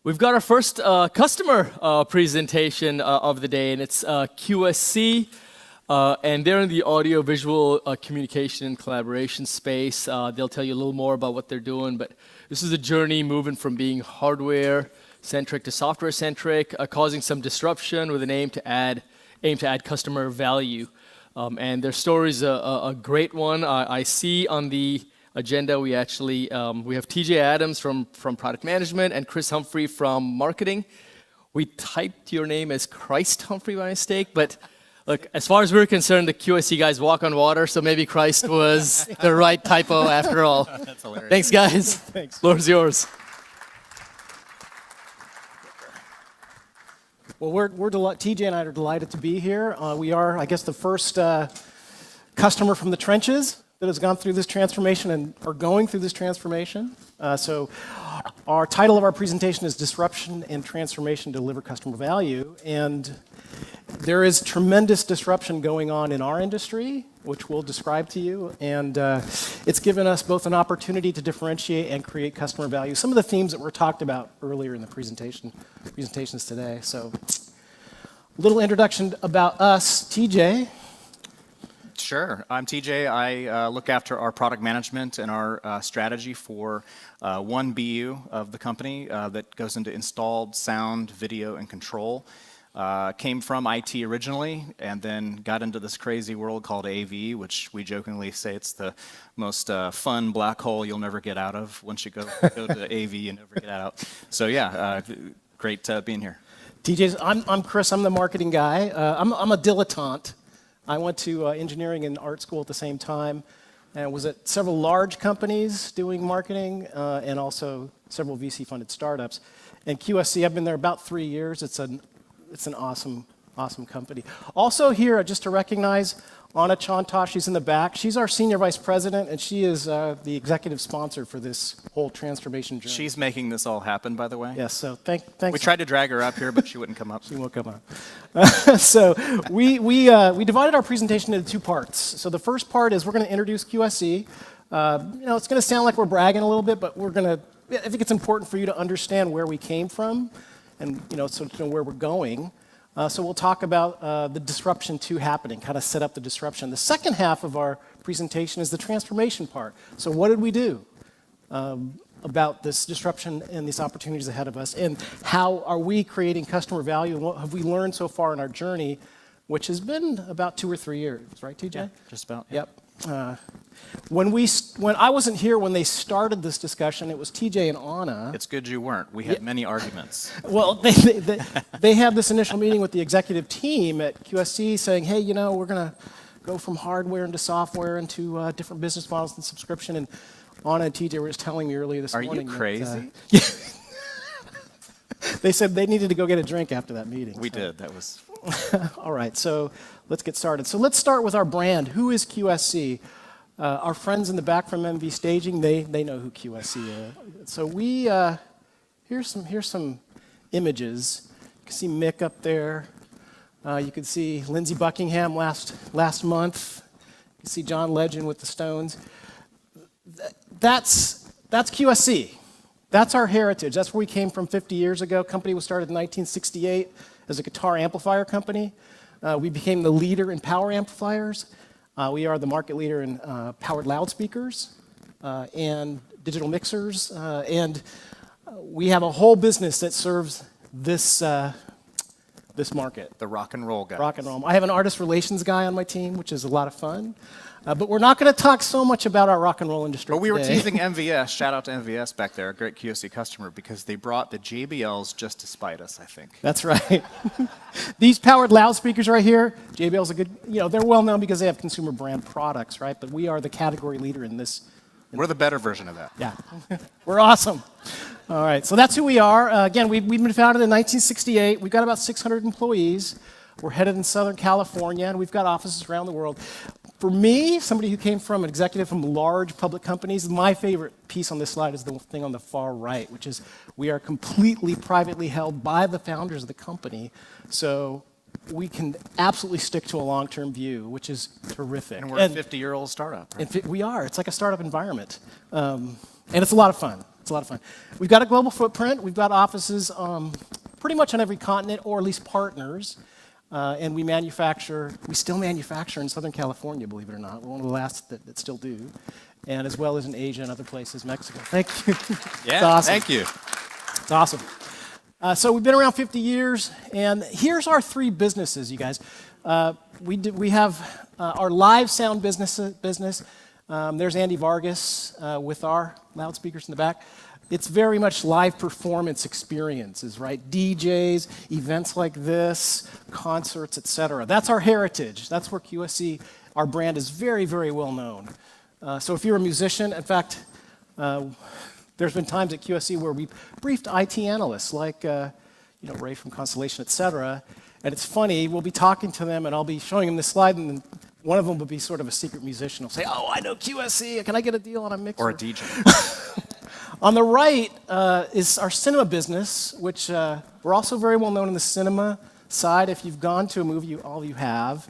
We've got our first customer presentation of the day, and it's QSC, and they're in the audio-visual communication and collaboration space. They'll tell you a little more about what they're doing, but this is a journey moving from being hardware-centric to software-centric, causing some disruption with an aim to add customer value. And their story's a great one. I see on the agenda we have TJ Adams from product management and Chris Humphrey from marketing. We typed your name as Christ Humphrey by mistake, but look, as far as we're concerned, the QSC guys walk on water, so maybe Christ was the right typo after all. That's hilarious. Thanks, guys. Thanks. Floor's yours. Well, TJ and I are delighted to be here. We are, I guess, the first customer from the trenches that has gone through this transformation and are going through this transformation. So our title of our presentation is Disruption and Transformation to Deliver Customer Value. And there is tremendous disruption going on in our industry, which we'll describe to you. And it's given us both an opportunity to differentiate and create customer value. Some of the themes that were talked about earlier in the presentations today. So a little introduction about us. TJ. Sure. I'm TJ. I look after our product management and our strategy for one BU of the company that goes into installed sound, video, and control. Came from IT originally and then got into this crazy world called AV, which we jokingly say it's the most fun black hole you'll never get out of. Once you go to AV, you never get out. So yeah, great being here. TJ, I'm Chris. I'm the marketing guy. I'm a dilettante. I went to engineering and art school at the same time and was at several large companies doing marketing and also several VC-funded startups. And QSC, I've been there about 3 years. It's an awesome company. Also here, just to recognize Anna Chantosh, she's in the back. She's our senior vice president, and she is the executive sponsor for this whole transformation journey. She's making this all happen, by the way. Yes, so thanks. We tried to drag her up here, but she wouldn't come up. She won't come up. So we divided our presentation into two parts. So the first part is we're going to introduce QSC. It's going to sound like we're bragging a little bit, but I think it's important for you to understand where we came from and so to know where we're going. So we'll talk about the disruption happening, kind of set up the disruption. The second half of our presentation is the transformation part. So what did we do about this disruption and these opportunities ahead of us, and how are we creating customer value, and what have we learned so far in our journey, which has been about 2 or 3 years, right, TJ? Yeah, just about. Yep. When I wasn't here when they started this discussion, it was TJ and Anna. It's good you weren't. We had many arguments. Well, they had this initial meeting with the executive team at QSC saying, hey, we're going to go from hardware into software into different business models and subscription. And Anna and TJ were just telling me earlier this morning. Are you crazy? They said they needed to go get a drink after that meeting. We did. That was... All right, so let's get started. So let's start with our brand. Who is QSC? Our friends in the back from MV Staging, they know who QSC is. So here's some images. You can see Mick up there. You can see Lindsey Buckingham last month. You can see John Legend with the Stones. That's QSC. That's our heritage. That's where we came from 50 years ago. Company was started in 1968 as a guitar amplifier company. We became the leader in power amplifiers. We are the market leader in powered loudspeakers and digital mixers. And we have a whole business that serves this market. The rock and roll guy. Rock and roll. I have an artist relations guy on my team, which is a lot of fun. But we're not going to talk so much about our rock and roll industry But we were today. teasing MVS. Shout out to MVS back there, a great QSC customer, because they brought the JBLs just to spite us, I think. That's right. These powered loudspeakers right here, JBL's a good, they're well known because they have consumer brand products, right? But we are the category leader in this. We're the better version of that. Yeah. We're awesome. All right, so that's who we are. Again, we've been founded in 1968. We've got about 600 employees. We're headed in Southern California, and we've got offices around the world. For me, somebody who came from an executive from large public companies, my favorite piece on this slide is the thing on the far right, which is we are completely privately held by the founders of the company. So we can absolutely stick to a long-term view, which is terrific. And we're a 50-year-old startup. Right? We are. It's like a startup environment. And it's a lot of fun. It's a lot of fun. We've got a global footprint. We've got offices pretty much on every continent, or at least partners. And we still manufacture in Southern California, believe it or not. We're one of the last that still do. And as well as in Asia and other places, Mexico. Thank you. Yeah, It's awesome. thank you. It's awesome. So we've been around 50 years, and here's our 3 businesses, you guys. We have our live sound business. There's Andy Vargas with our loudspeakers in the back. It's very much live performance experiences, right? DJs, events like this, concerts, etc. That's our heritage. That's where QSC, our brand, is very, very well known. So if you're a musician, in fact, there's been times at QSC where we've briefed IT analysts like Ray from Constellation, etc. And it's funny, we'll be talking to them and I'll be showing them this slide, and one of them will be sort of a secret musician. He'll say, "Oh, I know QSC, can I get a deal on a mixer?" Or a DJ. On the right is our cinema business, which we're also very well known in the cinema side. If you've gone to a movie, all of you have.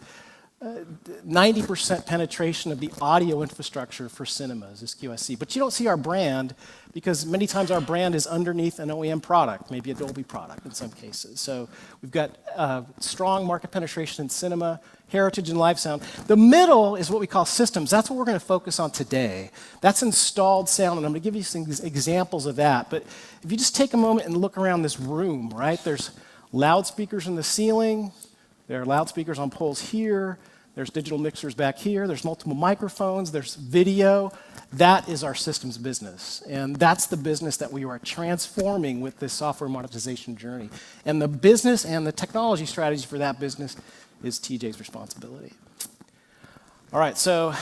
90% penetration of the audio infrastructure for cinemas is QSC. But you don't see our brand because many times our brand is underneath an OEM product, maybe a Dolby product in some cases. So we've got strong market penetration in cinema, heritage, and live sound. The middle is what we call systems. That's what we're going to focus on today. That's installed sound, and I'm going to give you some examples of that. But if you just take a moment and look around this room, right? There's loudspeakers in the ceiling. There are loudspeakers on poles here. There's digital mixers back here. There's multiple microphones. There's video. That is our systems business. And that's the business that we are transforming with this software monetization journey. And the business and the technology strategy for that business is TJ's responsibility. All right, so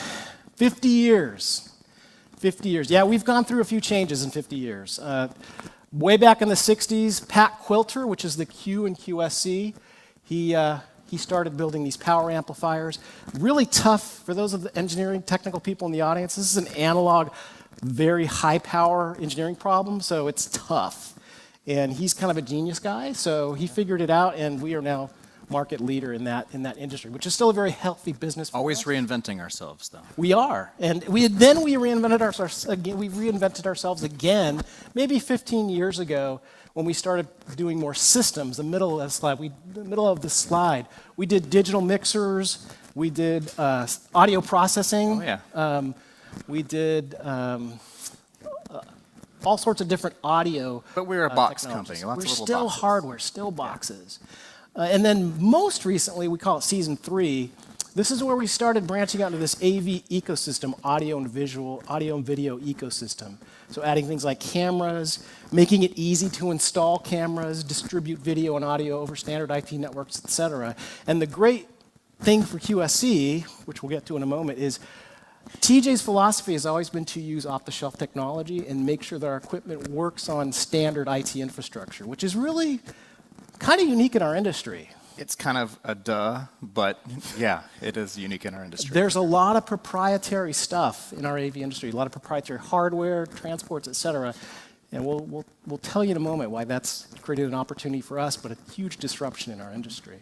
50 years. 50 years. Yeah, we've gone through a few changes in 50 years. Way back in the 60s, Pat Quilter, which is the Q in QSC, he started building these power amplifiers. Really tough for those of the engineering technical people in the audience. This is an analog, very high power engineering problem, so it's tough. And he's kind of a genius guy, so he figured it out, and we are now market leader in that industry, which is still a very healthy business for Always us. reinventing ourselves, though. We are, and we reinvented ourselves again. We reinvented ourselves again, maybe 15 years ago, when we started doing more systems. The middle of the slide, we did digital mixers, we did audio processing. Oh yeah. We did all sorts of different audio. But we're a box technologies. company. Lots We're of little still boxes. hardware, still boxes. And then most recently, we call it season 3. This is where we started branching out into this AV ecosystem, audio and video ecosystem. So adding things like cameras, making it easy to install cameras, distribute video and audio over standard IP networks, et cetera. And the great thing for QSC, which we'll get to in a moment, is TJ's philosophy has always been to use off-the-shelf technology and make sure that our equipment works on standard IT infrastructure, which is really kind of unique in our industry. It's kind of a duh, but yeah, it is unique in our industry. There's a lot of proprietary stuff in our AV industry, a lot of proprietary hardware, transports, et cetera. And we'll tell you in a moment why that's created an opportunity for us, but a huge disruption in our industry.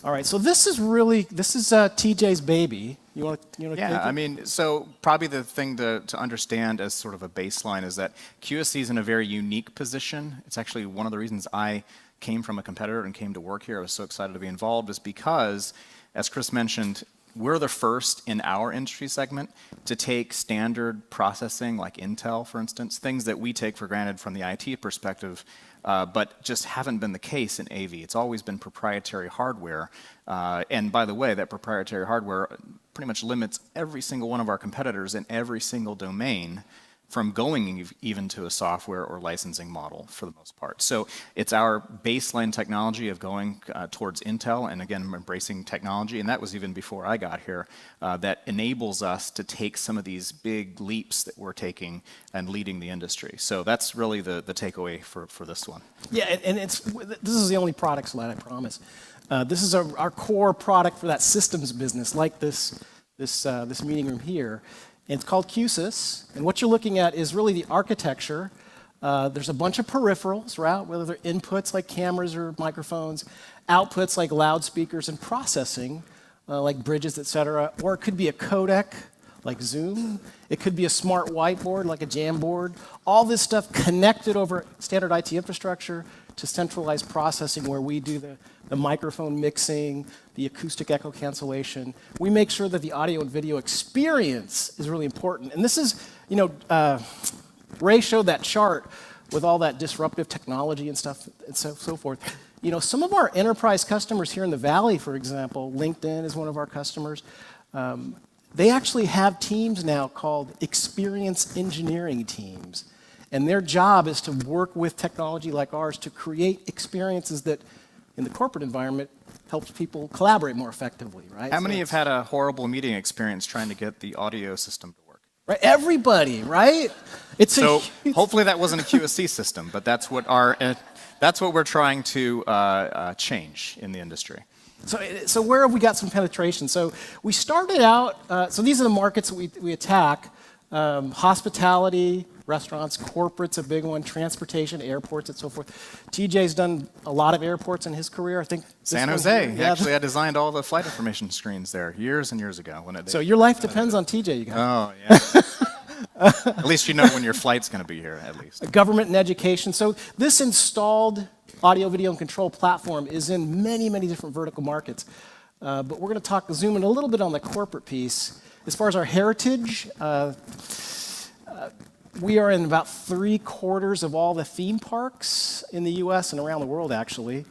All right, so this is TJ's baby. You want to Yeah, I mean, so probably the thing to understand as sort of a baseline is that QSC is in a very unique position. It's actually one of the reasons I came from a competitor and came to work here. I was so excited to be involved is because, as Chris mentioned, we're the first in our industry segment to take standard processing like Intel, for instance, things that we take for granted from the IT perspective, but just haven't been the case in AV. It's always been proprietary hardware. And by the way, that proprietary hardware pretty much limits every single one of our competitors in every single domain from going even to a software or licensing model for the most part. So it's our baseline technology of going towards Intel and again embracing technology, and that was even before I got here, that enables us to take some of these big leaps that we're taking and leading the industry. So that's really the takeaway for this one. Yeah, and this is the only product slide, I promise. This is our core product for that systems business, like this meeting room here. And it's called QSys, and what you're looking at is really the architecture. There's a bunch of peripherals, right? Whether they're inputs like cameras or microphones, outputs like loudspeakers and processing like bridges, et cetera, or it could be a codec like Zoom. It could be a smart whiteboard like a Jamboard. All this stuff connected over standard IT infrastructure to centralized processing where we do the microphone mixing, the acoustic echo cancellation. We make sure that the audio and video experience is really important. And this is, Ray showed that chart with all that disruptive technology and stuff and so forth. Some of our enterprise customers here in the Valley, for example, LinkedIn is one of our customers. They actually have teams now called experience engineering teams. And their job is to work with technology like ours to create experiences that, in the corporate environment, helps people collaborate more effectively, right? How many have had a horrible meeting experience trying to get the audio system to work? Right, everybody, right? Hopefully that wasn't a QSC system, but that's what we're trying to change in the industry. So where have we got some penetration? So we started out, so these are the markets that we attack. Hospitality, restaurants, corporate's a big one, transportation, airports, and so forth. TJ's done a lot of airports in his career, I think. San Jose. Actually, I designed all the flight information screens there years and years ago. So your life depends on TJ, you guys. Oh, yeah. At least you know when your flight's going to be here, at least. Government and education. So this installed audio, video, and control platform is in many, many different vertical markets. But we're going to zoom in a little bit on the corporate piece. As far as our heritage, we are in about 3/4 of all the theme parks in the US and around the world, actually.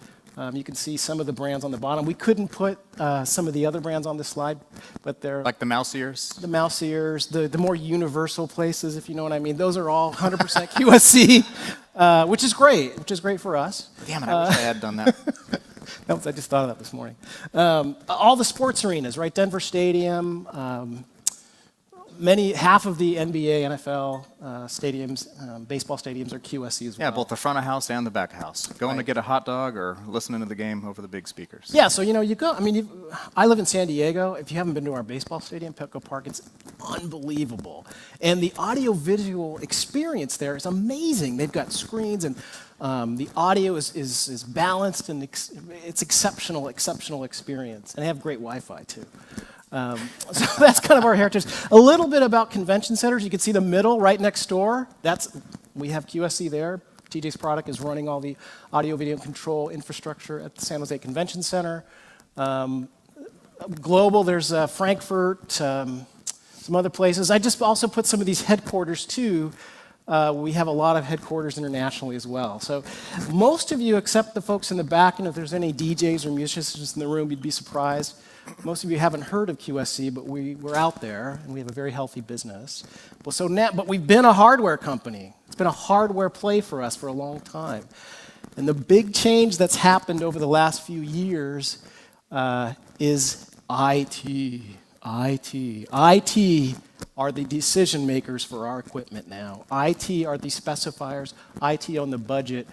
You can see some of the brands on the bottom. We couldn't put some of the other brands on this slide, but they're... Like the mouse ears? The mouse ears, the more universal places, if you know what I mean. Those are all 100% QSC, which is great for us. Damn it, I wish I had done that. I just thought of that this morning. All the sports arenas, right? Denver Stadium, half of the NBA, NFL stadiums, baseball stadiums are QSC as well. Yeah, both the front of house and the back of house. Going to get a hot dog or listening to the game over the big speakers. Yeah, so you go. I live in San Diego. If you haven't been to our baseball stadium, Petco Park, it's unbelievable. And the audio-visual experience there is amazing. They've got screens and the audio is balanced and it's exceptional experience. And they have great Wi-Fi too. So that's kind of our heritage. A little bit about convention centers. You can see the middle right next door. We have QSC there. TJ's product is running all the audio, video, control infrastructure at the San Jose Convention Center. Global, there's Frankfurt, some other places. I just also put some of these headquarters too. We have a lot of headquarters internationally as well. So most of you, except the folks in the back, and if there's any DJs or musicians in the room, you'd be surprised. Most of you haven't heard of QSC, but we're out there, and we have a very healthy business. But we've been a hardware company. It's been a hardware play for us for a long time. And the big change that's happened over the last few years is IT. IT are the decision makers for our equipment now. IT are the specifiers. IT on the budget.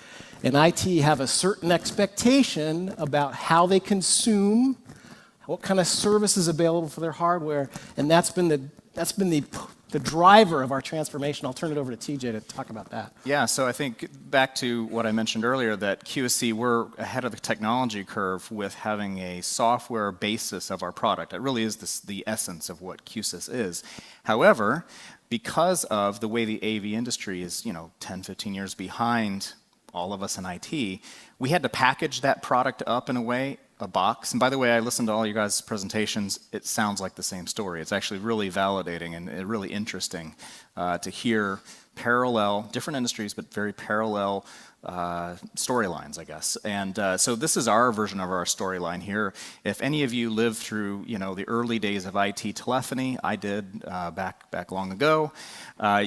And IT have a certain expectation about how they consume, what kind of service is available for their hardware, and that's been the driver of our transformation. I'll turn it over to TJ to talk about that. Yeah, so I think back to what I mentioned earlier, that QSC, we're ahead of the technology curve with having a software basis of our product. It really is the essence of what QSys is. However, because of the way the AV industry is, 10, 15 years behind all of us in IT, we had to package that product up in a box. And by the way, I listened to all you guys' presentations. It sounds like the same story. It's actually really validating and really interesting to hear different industries, but very parallel storylines, I guess. And so this is our version of our storyline here. If any of you lived through, the early days of IT telephony, I did back long ago,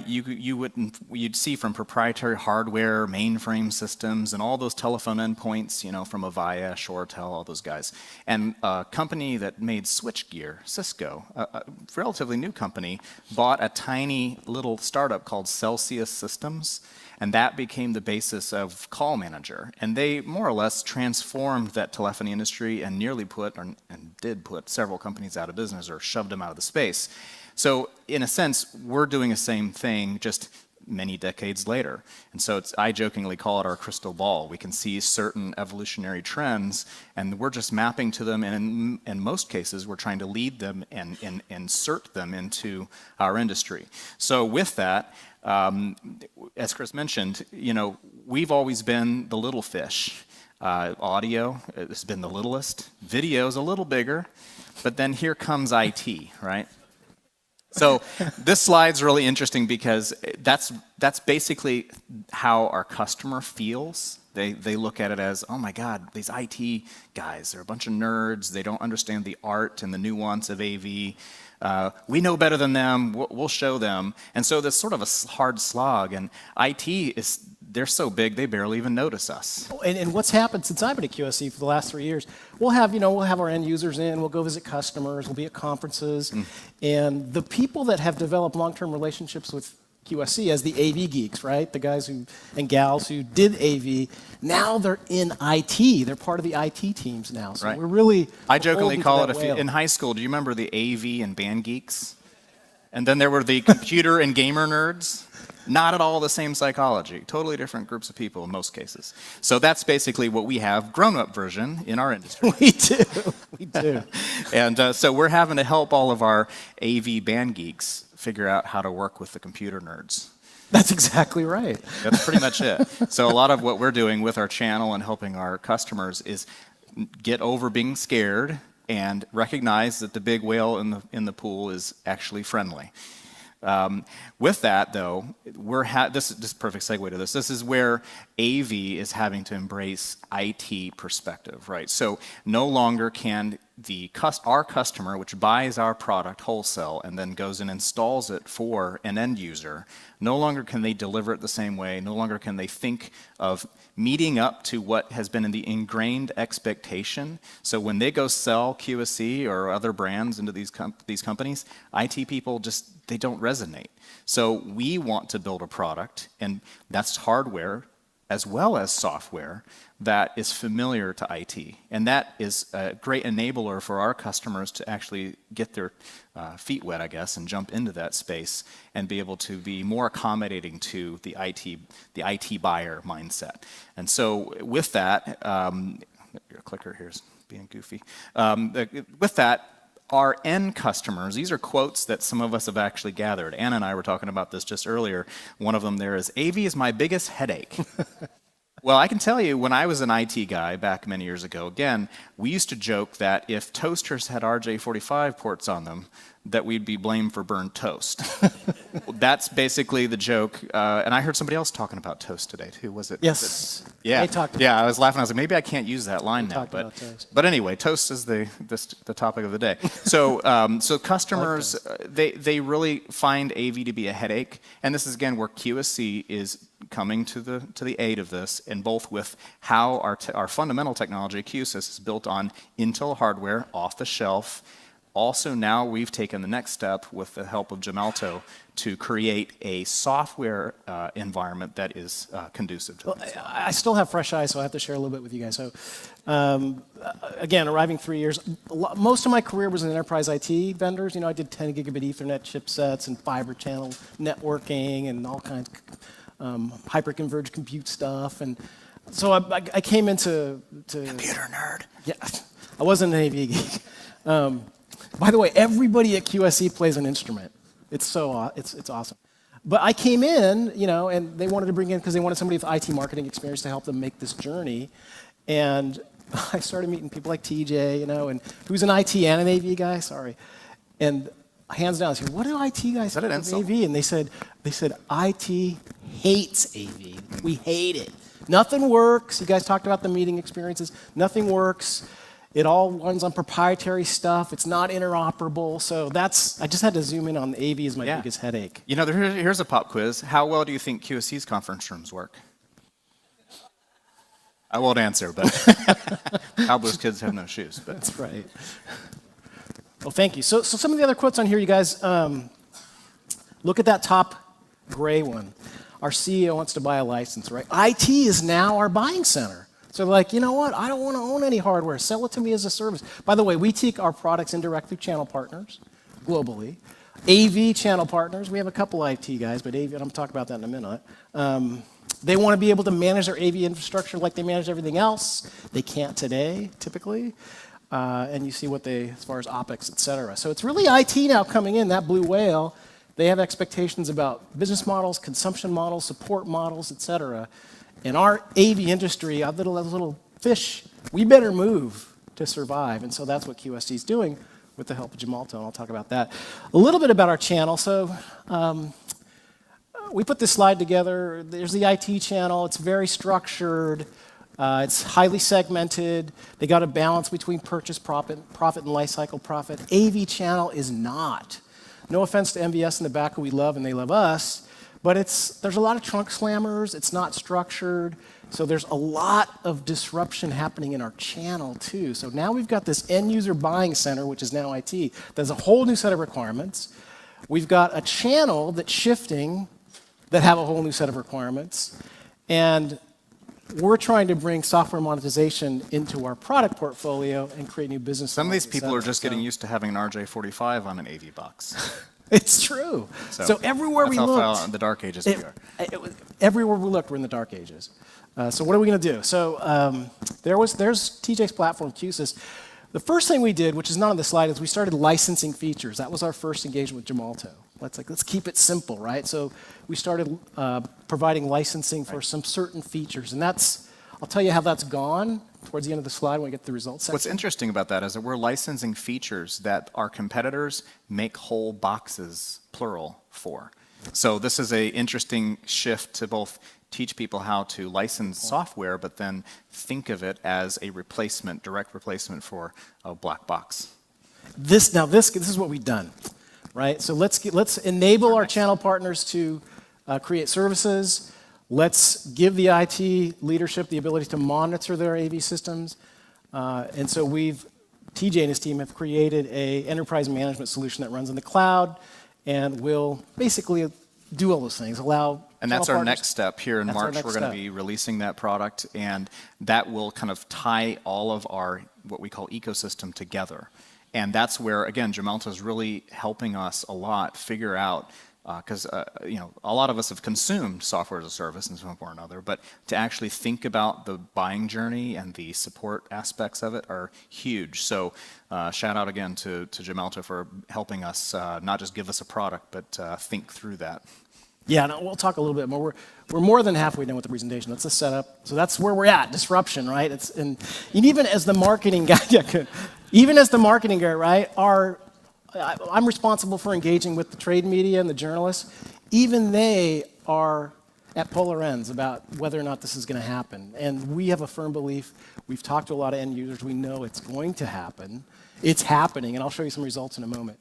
you'd see from proprietary hardware, mainframe systems, and all those telephone endpoints, from Avaya, ShoreTel, all those guys. And a company that made switchgear, Cisco, a relatively new company, bought a tiny little startup called Celsius Systems. And that became the basis of Call Manager. And they more or less transformed that telephony industry and did put several companies out of business or shoved them out of the space. So in a sense, we're doing the same thing, just many decades later. And so I jokingly call it our crystal ball. We can see certain evolutionary trends, and we're just mapping to them, and in most cases, we're trying to lead them and insert them into our industry. So with that, as Chris mentioned, we've always been the little fish. Audio has been the littlest. Video's a little bigger, but then here comes IT, right? So this slide's really interesting because that's basically how our customer feels. They look at it as, oh my God, these IT guys, they're a bunch of nerds. They don't understand the art and the nuance of AV. We know better than them. We'll show them. And so there's sort of a hard slog. And IT they're so big they barely even notice us. And what's happened since I've been at QSC for the last 3 years? We'll have our end users in. We'll go visit customers. We'll be at conferences, and the people that have developed long-term relationships with QSC as the AV geeks, right? The guys and gals who did AV, now they're in IT. They're part of the IT teams now. So we're really. I jokingly call it in high school. Do you remember the AV and band geeks? And then there were the computer and gamer nerds. Not at all the same psychology. Totally different groups of people in most cases. So that's basically what we have, grown-up version in our industry. We do. And so we're having to help all of our AV band geeks figure out how to work with the computer nerds. That's exactly right. That's pretty much it. So a lot of what we're doing with our channel and helping our customers is get over being scared and recognize that the big whale in the pool is actually friendly. With that, though, this is a perfect segue to this. This is where AV is having to embrace IT perspective, right? So no longer can our customer, which buys our product wholesale and then goes and installs it for an end user, no longer can they deliver it the same way. No longer can they think of meeting up to what has been in the ingrained expectation. So when they go sell QSC or other brands into these companies, IT people they don't resonate. So we want to build a product, and that's hardware as well as software that is familiar to IT. And that is a great enabler for our customers to actually get their feet wet, I guess, and jump into that space and be able to be more accommodating to the IT buyer mindset. And so with that, your clicker here is being goofy. With that, our end customers, these are quotes that some of us have actually gathered. Anna and I were talking about this just earlier. One of them there is, AV is my biggest headache. Well, I can tell you, when I was an IT guy back many years ago, again, we used to joke that if toasters had RJ45 ports on them, that we'd be blamed for burnt toast. That's basically the joke. And I heard somebody else talking about toast today, too. Was it? Yes. Yeah. They I was laughing. I was like, maybe I can't use that line now. But anyway, toast is the topic of the day. So customers, they really find AV to be a headache. And this is, again, where QSC is coming to the aid of this, and both with how our fundamental technology, QSys, is built on Intel hardware, off the shelf. Also, now we've taken the next step with the help of Gemalto to create a software environment that is conducive to that. I still have fresh eyes, so I have to share a little bit with you guys. So, again, arriving 3 years, most of my career was in enterprise IT vendors. I did 10 gigabit Ethernet chipsets and fiber channel networking and all kinds of hyper-converged compute stuff. And so I came into computer nerd. Yeah, I wasn't an AV geek. By the way, everybody at QSC plays an instrument. It's awesome. But I came in, and they wanted to bring in, because they wanted somebody with IT marketing experience to help them make this journey. And I started meeting people like TJ, and who's an IT and an AV guy, sorry. And hands down, I said, what do IT guys think of AV? And they said, IT hates AV. We hate it. Nothing works. You guys talked about the meeting experiences. Nothing works. It all runs on proprietary stuff. It's not interoperable. So I just had to zoom in on the AV as my biggest headache. Here's a pop quiz. How well do you think QSC's conference rooms work? I won't answer, but Cowboys kids have no shoes. But. That's right. Well, thank you. So some of the other quotes on here, you guys, look at that top gray one. Our CEO wants to buy a license, right? IT is now our buying center. So they're like, you know what? I don't want to own any hardware. Sell it to me as a service. By the way, we take our products indirect through channel partners globally. AV channel partners. We have a couple IT guys, but AV, and I'm going to talk about that in a minute. They want to be able to manage their AV infrastructure like they manage everything else. They can't today, typically. And you see what they, as far as OpEx, et cetera. So it's really IT now coming in, that blue whale. They have expectations about business models, consumption models, support models, et cetera. In our AV industry, our little fish, we better move to survive. And so that's what QSC is doing with the help of Gemalto, and I'll talk about that. A little bit about our channel. So we put this slide together. There's the IT channel. It's very structured. It's highly segmented. They got a balance between purchase profit and lifecycle profit. AV channel is not. No offense to MVS in the back who we love and they love us, but there's a lot of trunk slammers. It's not structured. So there's a lot of disruption happening in our channel too. So now we've got this end user buying center, which is now IT. There's a whole new set of requirements. We've got a channel that's shifting that have a whole new set of requirements. And we're trying to bring software monetization into our product portfolio and create new business. Some of these people are just getting used to having an RJ45 on an AV box. It's true. So everywhere we looked, that's how far in the dark ages we are. Everywhere we looked, we're in the dark ages. So what are we going to do? So there's TJ's platform, QSys. The first thing we did, which is not on the slide, is we started licensing features. That was our first engagement with Gemalto. Let's keep it simple, right? So we started providing licensing for some certain features, and I'll tell you how that's gone towards the end of the slide when we get to the results section. What's interesting about that is that we're licensing features that our competitors make whole boxes, plural, for. So this is an interesting shift to both teach people how to license software, but then think of it as a replacement, direct replacement for a black box. This is what we've done, right? So let's enable our channel partners to create services. Let's give the IT leadership the ability to monitor their AV systems. And so TJ and his team have created an enterprise management solution that runs in the cloud and will basically do all those things, and that's our next step. Here in March, we're going to be releasing that product, and that will kind of tie all of our, what we call ecosystem together. And that's where, again, Gemalto is really helping us a lot figure out, because a lot of us have consumed software as a service in some form or another, but to actually think about the buying journey and the support aspects of it are huge. So shout out again to Gemalto for helping us not just give us a product, but think through that. Yeah, no, we'll talk a little bit more. We're more than halfway done with the presentation. That's the setup. So that's where we're at, disruption, right? And even as the marketing guy, right, I'm responsible for engaging with the trade media and the journalists. Even they are at polar ends about whether or not this is going to happen. And we have a firm belief. We've talked to a lot of end users. We know it's going to happen. It's happening, and I'll show you some results in a moment.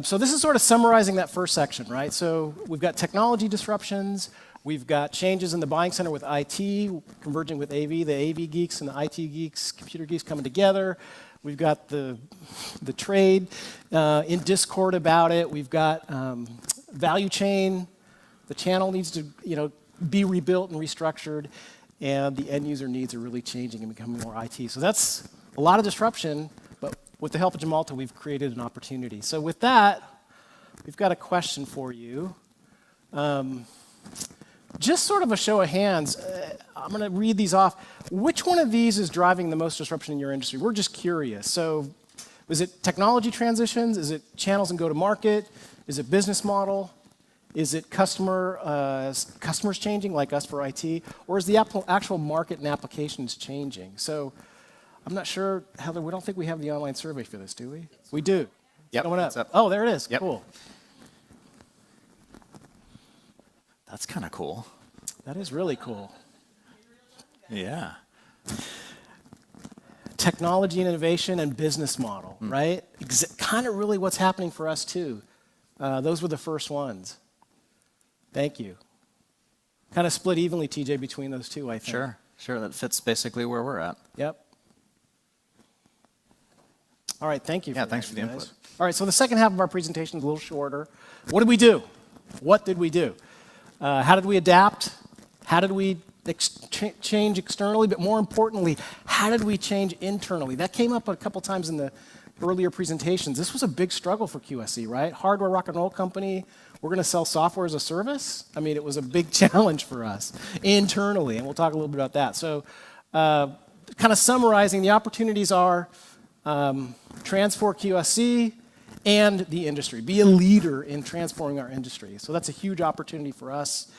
So this is sort of summarizing that first section, right? So we've got technology disruptions. We've got changes in the buying center with IT, converging with AV, the AV geeks and the IT geeks, computer geeks coming together. We've got the trade in Discord about it. We've got value chain. The channel needs to be rebuilt and restructured, and the end user needs are really changing and becoming more IT. So that's a lot of disruption, but with the help of Gemalto, we've created an opportunity. So with that, we've got a question for you. Just sort of a show of hands, I'm going to read these off. Which one of these is driving the most disruption in your industry? We're just curious. So is it technology transitions? Is it channels and go-to-market? Is it business model? Is it customers changing, like us for IT? Or is the actual market and applications changing? So I'm not sure, Heather, we don't think we have the online survey for this, do we? We do. Yep. Going up. Oh, there it is. Yep. Cool. That's kind of cool. That is really cool. Yeah. Technology and innovation and business model, right? Kind of really what's happening for us too. Those were the first ones. Thank you. Kind of split evenly, TJ, between those two, I think. Sure. That fits basically where we're at. Yep. All right, thank you. Yeah, thanks for the input. All right, so the second half of our presentation is a little shorter. What did we do? What did we do? How did we adapt? How did we change externally? But more importantly, how did we change internally? That came up a couple times in the earlier presentations, this was a big struggle for QSC, right? Hardware rock and roll company, we're going to sell software as a service. I mean, it was a big challenge for us internally, and we'll talk a little bit about that. So kind of summarizing, the opportunities are transform QSC and the industry. Be a leader in transforming our industry. So that's a huge opportunity for us.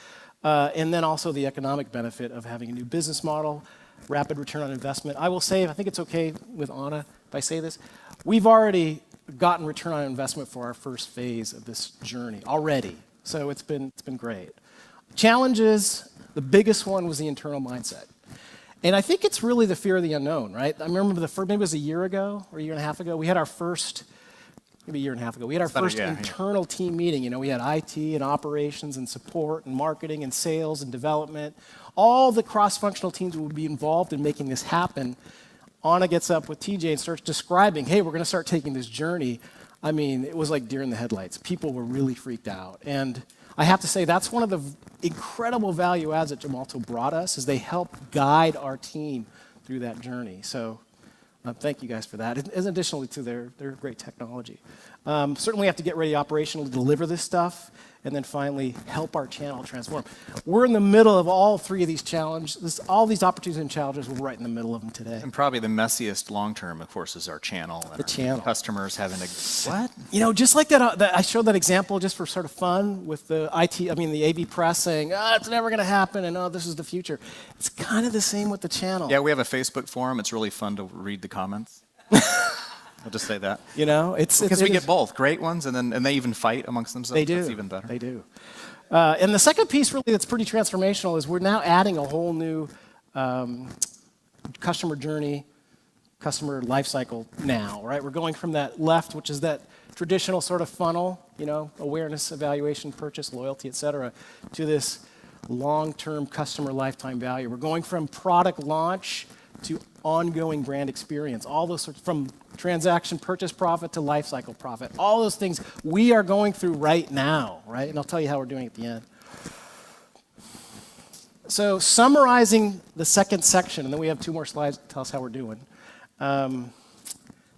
And then also the economic benefit of having a new business model, rapid return on investment. I will say, I think it's okay with Anna if I say this, we've already gotten return on investment for our first phase of this journey already. So it's been great. Challenges, the biggest one was the internal mindset. And I think it's really the fear of the unknown, right? I remember maybe it was a year ago or a year and a half ago, we had our first, maybe a year and a half ago, we had our first internal team meeting. You know, we had IT and operations and support and marketing and sales and development. All the cross-functional teams would be involved in making this happen. Anna gets up with TJ and starts describing, hey, we're going to start taking this journey. I mean, it was like deer in the headlights. People were really freaked out. And I have to say, that's one of the incredible value adds that Gemalto brought us, is they help guide our team through that journey. So thank you guys for that. And additionally to their great technology. Certainly have to get ready operationally to deliver this stuff, and then finally help our channel transform. We're in the middle of all three of these challenges, all these opportunities and challenges, we're right in the middle of them today. And probably the messiest long-term, of course, is our channel. And the channel. Customers having to, what? You know, just like that, I showed that example just for sort of fun with the the AV press saying, it's never going to happen, and this is the future. It's kind of the same with the channel. Yeah, we have a Facebook forum. It's really fun to read the comments. I'll just say that. You know, because we get both great ones, and they even fight amongst themselves. They do. That's even better. They do. And the second piece, really, that's pretty transformational, is we're now adding a whole new customer journey, customer life cycle now, right? We're going from that left, which is that traditional sort of funnel, you know, awareness, evaluation, purchase, loyalty, et cetera, to this long-term customer lifetime value. We're going from product launch to ongoing brand experience, all those sorts, from transaction purchase profit to life cycle profit, all those things we are going through right now, right? And I'll tell you how we're doing at the end. So summarizing the second section, and then we have 2 more slides to tell us how we're doing.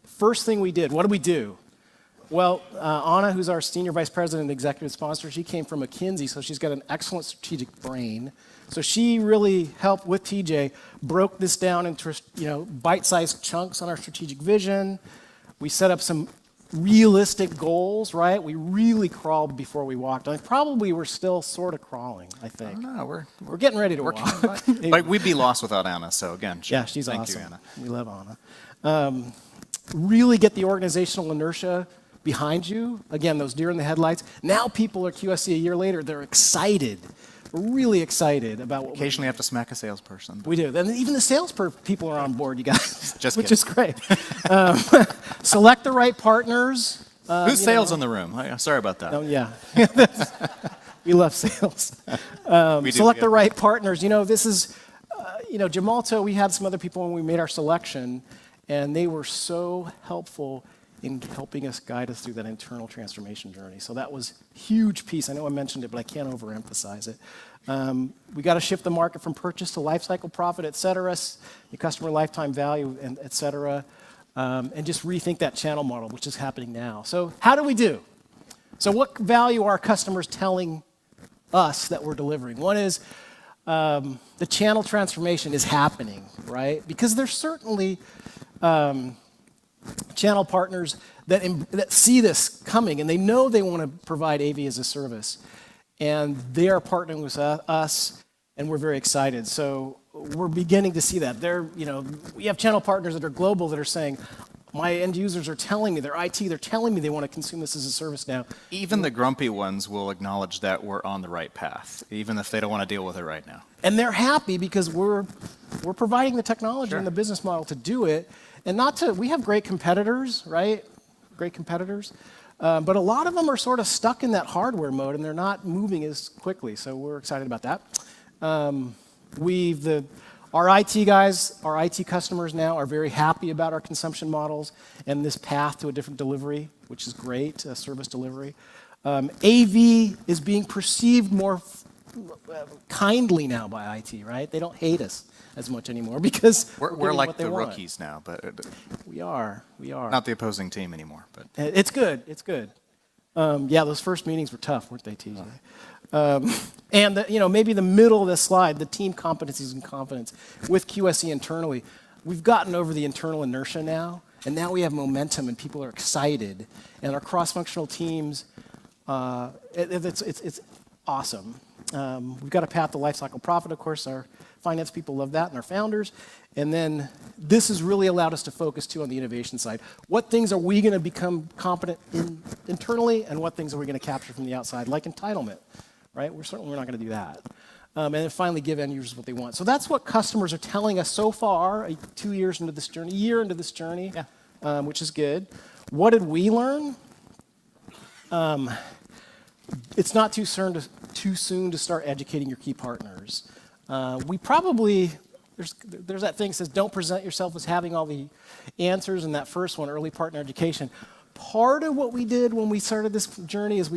First thing we did, what did we do? Well, Anna, who's our Senior Vice President and Executive Sponsor, she came from McKinsey, so she's got an excellent strategic brain. So she really helped with TJ, broke this down into bite-sized chunks on our strategic vision. We set up some realistic goals, right? We really crawled before we walked. Probably we're still sort of crawling, I think. No, we're getting ready to walk. Like, we'd be lost without Anna, so again, yeah, she's thank awesome. you, Anna. We love Anna. Really get the organizational inertia behind you. Again, those deer in the headlights. Now people are QSC a year later, they're excited. We're really excited about what occasionally have to smack a salesperson. We do. And even the sales people are on board, you guys. Just which is great. Select the right partners. Who's sales in the room? Sorry about that. Oh, yeah. We love sales. Select the right partners. You know, this is, Gemalto, we had some other people when we made our selection, and they were so helpful in helping us guide us through that internal transformation journey. So that was a huge piece. I know I mentioned it, but I can't overemphasize it. We got to shift the market from purchase to lifecycle profit, et cetera, the customer lifetime value, and et cetera, and just rethink that channel model, which is happening now. So how do we do? So what value are customers telling us that we're delivering? One is the channel transformation is happening, right? Because there's certainly channel partners that see this coming, and they know they want to provide AV as a service, and they are partnering with us, and we're very excited. So we're beginning to see that. We have channel partners that are global that are saying, my end users are telling me, their IT, they're telling me they want to consume this as a service now. Even the grumpy ones will acknowledge that we're on the right path, even if they don't want to deal with it right now. And they're happy because we're providing the technology Sure. and the business model to do it. And we have great competitors, right? Great competitors. But a lot of them are sort of stuck in that hardware mode, and they're not moving as quickly. So we're excited about that. Our IT guys, our IT customers now are very happy about our consumption models and this path to a different delivery, which is great, service delivery. AV is being perceived more kindly now by IT, right? They don't hate us as much anymore because We're giving like what they the want. rookies now, but We are. not the opposing team anymore. But It's good. It's good. Yeah, those first meetings were tough, weren't they, TJ? And maybe the middle of this slide, the team competencies and confidence with QSE internally. We've gotten over the internal inertia now, and now we have momentum, and people are excited. And our cross-functional teams, it's awesome. We've got a path to lifecycle profit, of course. Our finance people love that, and our founders. And then this has really allowed us to focus, too, on the innovation side. What things are we going to become competent in internally, and what things are we going to capture from the outside, like entitlement, right? We're not going to do that. And then finally, give end users what they want. So that's what customers are telling us so far, 2 years into this journey, a year into this journey, which is good. What did we learn? It's not too soon to start educating your key partners. We probably, there's that thing that says don't present yourself as having all the answers in that first one, early partner education. Part of what we did when we started this journey is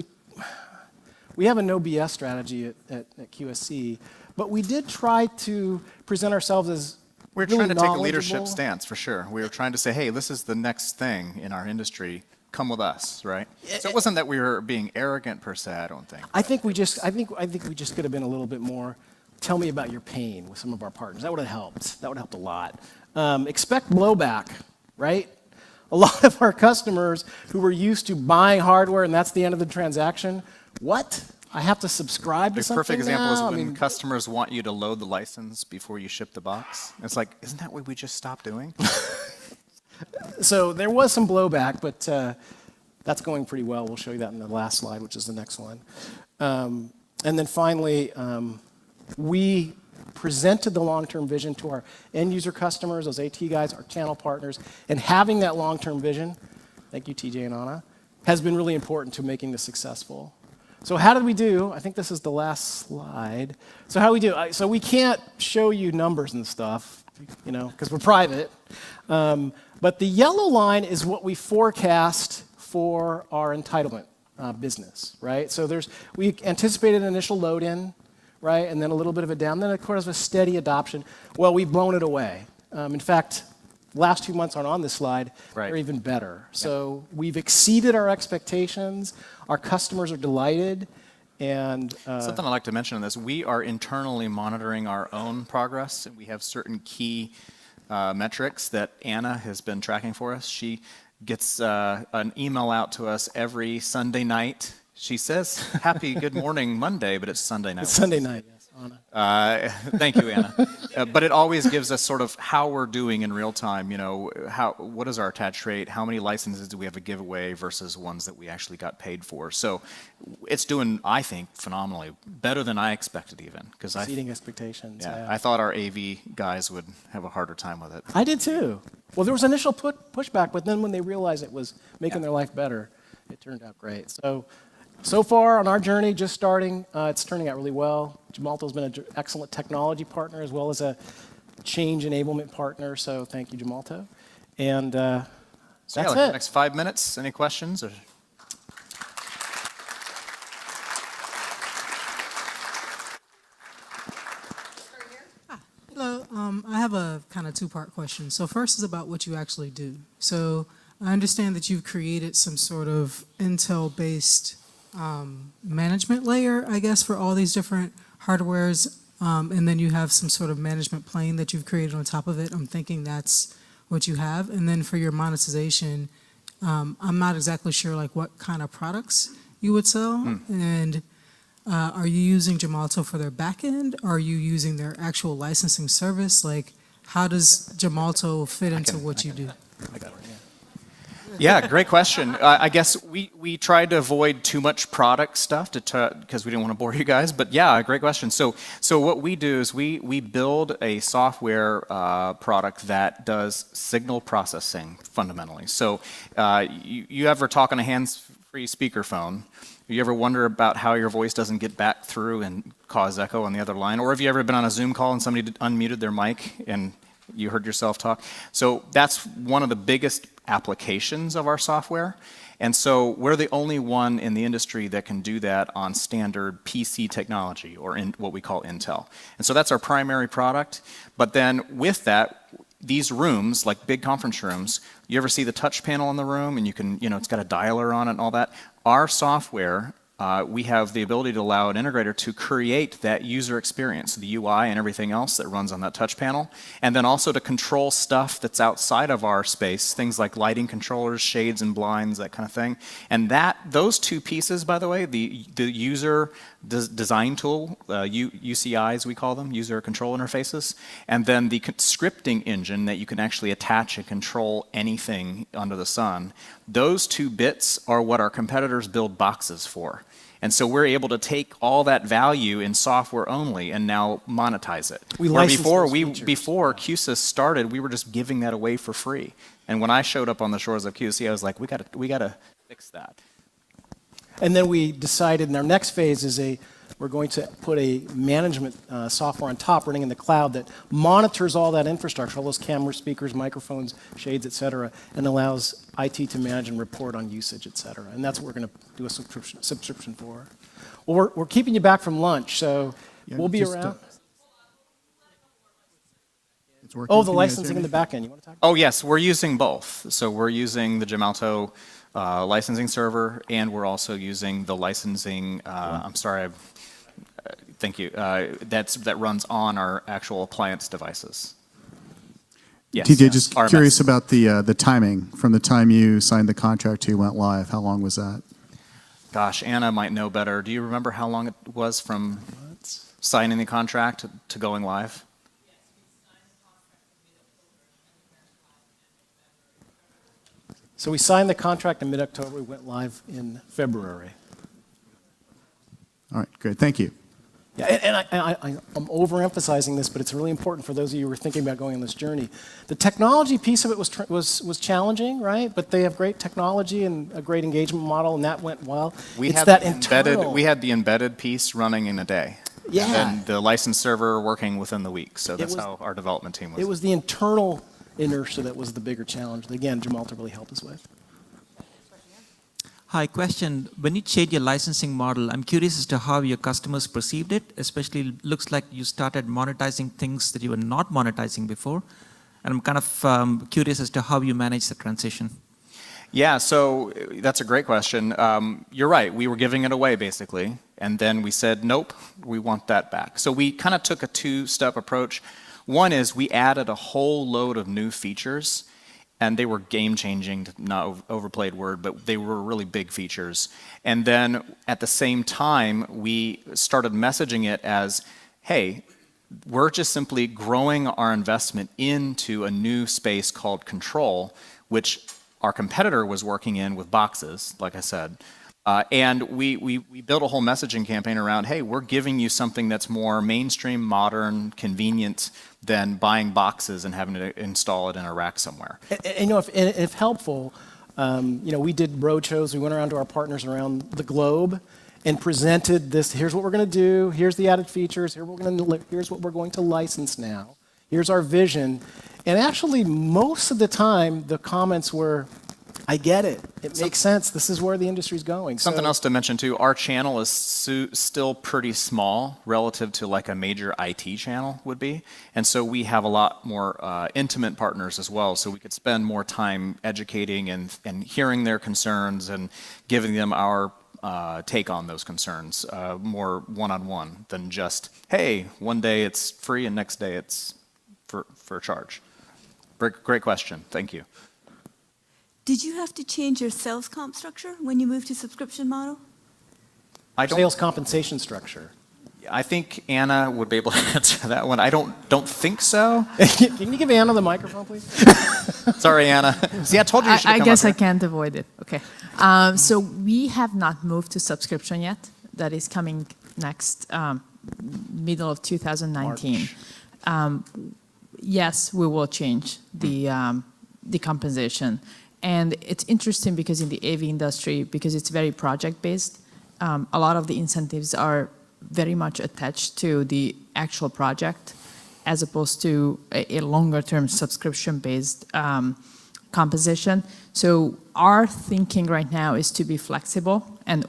we have a no BS strategy at QSC, but we did try to present ourselves as we're really trying to take a leadership knowledgeable. stance for sure. We were trying to say, hey, this is the next thing in our industry. Come with us, right? So it wasn't that we were being arrogant per se. I don't think. I think we just could have been a little bit more. Tell me about your pain with some of our partners. That would have helped. That would have helped a lot. Expect blowback, right? A lot of our customers who were used to buying hardware and that's the end of the transaction. What? I have to subscribe to The something perfect example is now? when customers want you to load the license before you ship the box. It's like, isn't that what we just stopped doing? So there was some blowback, but that's going pretty well. We'll show you that in the last slide, which is the next one. And then finally, we presented the long-term vision to our end-user customers, those AT guys, our channel partners, and having that long-term vision, thank you, TJ and Anna, has been really important to making this successful. So how did we do? I think this is the last slide. So how do we do? So we can't show you numbers and stuff, because we're private. But the yellow line is what we forecast for our entitlement business, right? So we anticipated an initial load-in, right, and then a little bit of a down. Then, of course, a steady adoption. Well, we've blown it away. In fact, last 2 months aren't on this slide. Right. They're even better. So we've exceeded our expectations. Our customers are delighted. And something I'd like to mention on this, we are internally monitoring our own progress. We have certain key metrics that Anna has been tracking for us. She gets an email out to us every Sunday night. She says, happy good morning Monday, but it's Sunday night. it's Sunday night, yes, Anna. Thank you, Anna. But it always gives us sort of how we're doing in real time. What is our attach rate? How many licenses do we have a giveaway versus ones that we actually got paid for? So it's doing, I think, phenomenally, better than I expected even. Exceeding expectations. Yeah, I thought our AV guys would have a harder time with it. I did too. Well, there was initial pushback, but then when they realized it was making their life better, it turned out great. So far on our journey, just starting, it's turning out really well. Gemalto's been an excellent technology partner as well as a change enablement partner, so thank you, Gemalto. And that's it. Next 5 minutes, any questions? Hello, I have a kind of two-part question. So first is about what you actually do. So I understand that you've created some sort of Intel-based management layer, I guess, for all these different hardwares, and then you have some sort of management plane that you've created on top of it. I'm thinking that's what you have. And then for your monetization, I'm not exactly sure like what kind of products you would sell. And are you using Gemalto for their backend? Are you using their actual licensing service? Like, how does Gemalto fit into what you do? I got it, yeah, great question. I guess we tried to avoid too much product stuff because we didn't want to bore you guys. But yeah, great question. So what we do is we build a software product that does signal processing fundamentally. So you ever talk on a hands-free speakerphone? You ever wonder about how your voice doesn't get back through and cause echo on the other line? Or have you ever been on a Zoom call and somebody unmuted their mic and You heard yourself talk. So that's one of the biggest applications of our software. And so we're the only one in the industry that can do that on standard PC technology, or in what we call Intel. And so that's our primary product. But then with that, these rooms, like big conference rooms, you ever see the touch panel in the room and you can, it's got a dialer on it and all that? Our software, we have the ability to allow an integrator to create that user experience, the UI and everything else that runs on that touch panel, and then also to control stuff that's outside of our space, things like lighting controllers, shades and blinds, that kind of thing. And those two pieces, by the way, the user design tool, UCIs we call them, user control interfaces, and then the scripting engine that you can actually attach and control anything under the sun, those two bits are what our competitors build boxes for. And so we're able to take all that value in software only and now monetize it. Before QSys started, we were just giving that away for free. And when I showed up on the shores of QC, I was like, we gotta fix that. And then we decided in our next phase we're going to put a management software on top running in the cloud that monitors all that infrastructure, all those cameras, speakers, microphones, shades, et cetera, and allows IT to manage and report on usage, et cetera. And that's what we're going to do a subscription for. Well, we're keeping you back from lunch, so we'll be around. The licensing in the back end. You want to talk about yes, we're using both. So we're using the Gemalto licensing server, and we're also using the licensing, thank you, that runs on our actual appliance devices. Yes. TJ, just RMS. Curious about the timing from the time you signed the contract to you went live. How long was that? Gosh, Anna might know better. Do you remember how long it was from signing the contract to going live? So we signed the contract in mid-October. We went live in February. All right, great. Thank you. Yeah, and I'm overemphasizing this, but it's really important for those of you who are thinking about going on this journey. The technology piece of it was challenging, right? But they have great technology and a great engagement model, and that went well. We had the embedded piece running in a day. Yeah. And the license server working within the week. So that's how our development team was. It was the internal inertia that was the bigger challenge that, again, Gemalto really helped us with. Hi, question. When you change your licensing model, I'm curious as to how your customers perceived it, especially looks like you started monetizing things that you were not monetizing before. And I'm kind of curious as to how you manage the transition. Yeah, so that's a great question. You're right, we were giving it away basically, and then we said, nope, we want that back. So we kind of took a two-step approach. One is we added a whole load of new features, and they were game-changing, not overplayed word, but they were really big features. And then at the same time, we started messaging it as, hey, we're just simply growing our investment into a new space called control, which our competitor was working in with boxes, like I said. And we built a whole messaging campaign around, hey, we're giving you something that's more mainstream, modern, convenient than buying boxes and having to install it in a rack somewhere. And if helpful, we did roadshows. We went around to our partners around the globe and presented this. Here's what we're going to do. Here's the added features. Here's what we're going to license now. Here's our vision. And actually, most of the time, the comments were, I get it. It makes sense. This is where the industry's going. Something else to mention too, our channel is still pretty small relative to like a major IT channel would be. And so we have a lot more intimate partners as well. So we could spend more time educating and hearing their concerns and giving them our take on those concerns, more one-on-one than just, hey, one day it's free and next day it's for a charge. Great question. Thank you. Did you have to change your sales comp structure when you moved to subscription model? Sales compensation structure. I think Anna would be able to answer that one. I don't think so. Can you give Anna the microphone, please? Sorry, Anna. See, I told you should come I guess up I can't avoid it. Okay. So we have not moved to subscription yet. That is coming next middle of 2019. Yes, we will change the compensation. And it's interesting because in the AV industry, because it's very project-based, a lot of the incentives are very much attached to the actual project as opposed to a longer-term subscription-based composition. So our thinking right now is to be flexible and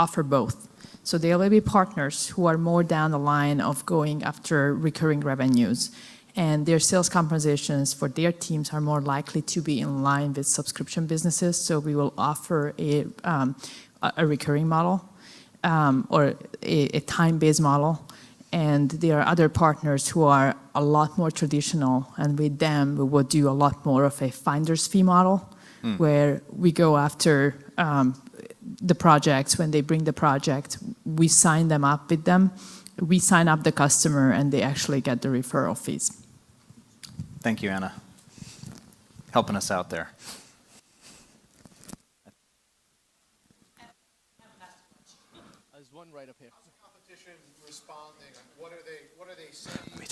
offer both. So there will be partners who are more down the line of going after recurring revenues, and their sales compensations for their teams are more likely to be in line with subscription businesses. So we will offer a recurring model or a time-based model. And there are other partners who are a lot more traditional, and with them we will do a lot more of a finder's fee model, where we go after the projects. When they bring the project, we sign them up with them. We sign up the customer, and they actually get the referral fees. Thank you, Anna. Helping us out there. There's one right up here. How's the competition responding? What are they saying? Let me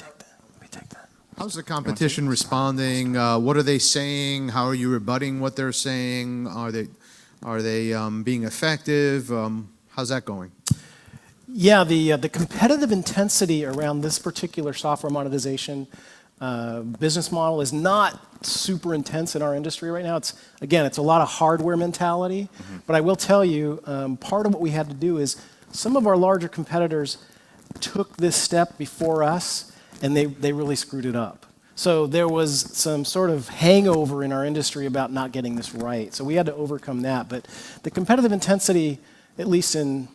take that. How's the competition responding? What are they saying? How are you rebutting what they're saying? Are they being effective? How's that going? Yeah, the competitive intensity around this particular software monetization business model is not super intense in our industry right now. It's a lot of hardware mentality. But I will tell you, part of what we had to do is some of our larger competitors took this step before us, and they really screwed it up. So there was some sort of hangover in our industry about not getting this right. So we had to overcome that. But the competitive intensity, at least in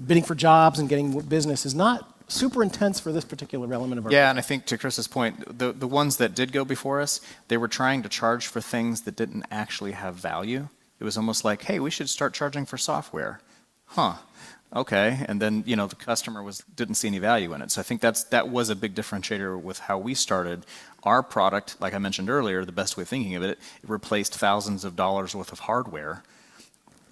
bidding for jobs and getting business, is not super intense for this particular element of our Yeah, and I think to Chris's point, the ones that did go before us, they were trying to charge for things that didn't actually have value. It was almost like, hey, we should start charging for software. Huh. Okay, and then the customer didn't see any value in it. So I think that was a big differentiator with how we started. Our product, like I mentioned earlier, the best way of thinking of it, it replaced thousands of dollars worth of hardware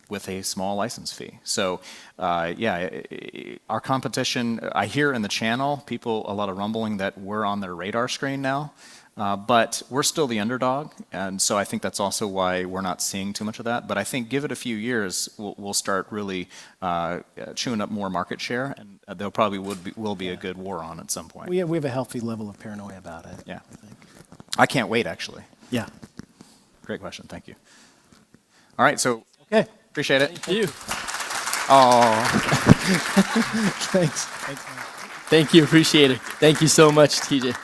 with a small license fee. So our competition, I hear in the channel, a lot of rumbling that we're on their radar screen now. But we're still the underdog, and so I think that's also why we're not seeing too much of that. But I think give it a few years, we'll start really chewing up more market share, and there probably will be a good war on at some point. We have a healthy level of paranoia about it. Yeah. I think. I can't wait, actually. Yeah. Great question. Thank you. All right, so Okay. appreciate it. Thank you. Oh. Thanks. Thank you. Appreciate it. Thank you so much, TJ.